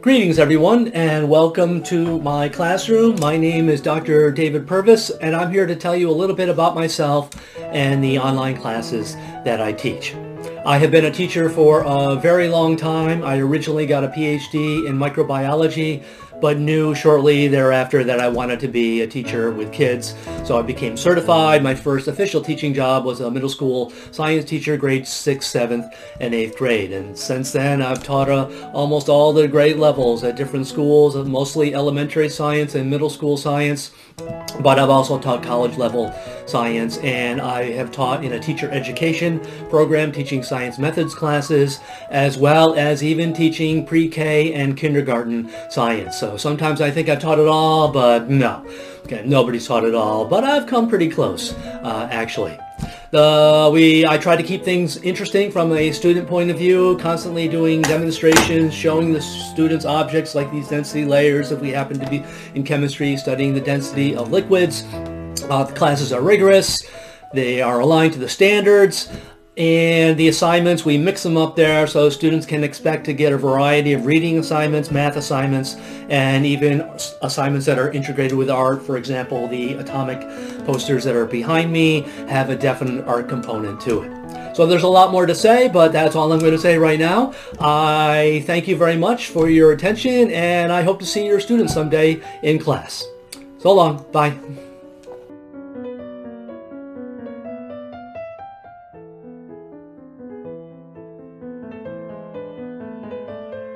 Greetings everyone, and welcome to my classroom. My name is Dr. David Purvis, and I'm here to tell you a little bit about myself and the online classes that I teach. I have been a teacher for a very long time. I originally got a PhD in microbiology, but knew shortly thereafter that I wanted to be a teacher with kids. So I became certified. My first official teaching job was a middle school science teacher, grades 6th, 7th, and 8th grade. And since then, I've taught almost all the grade levels at different schools, mostly elementary science and middle school science. But I've also taught college level science, and I have taught in a teacher education program, teaching science methods classes, as well as even teaching pre-K and kindergarten science. So sometimes I think I've taught it all, but no. Okay, nobody's taught it all, but I've come pretty close, actually. I try to keep things interesting from a student point of view, constantly doing demonstrations, showing the students objects like these density layers if we happen to be in chemistry, studying the density of liquids. The classes are rigorous, they are aligned to the standards, and the assignments, we mix them up there so students can expect to get a variety of reading assignments, math assignments, and even assignments that are integrated with art. For example, the atomic posters that are behind me have a definite art component to it. So there's a lot more to say, but that's all I'm going to say right now. I thank you very much for your attention, and I hope to see your students someday in class. So long. Bye.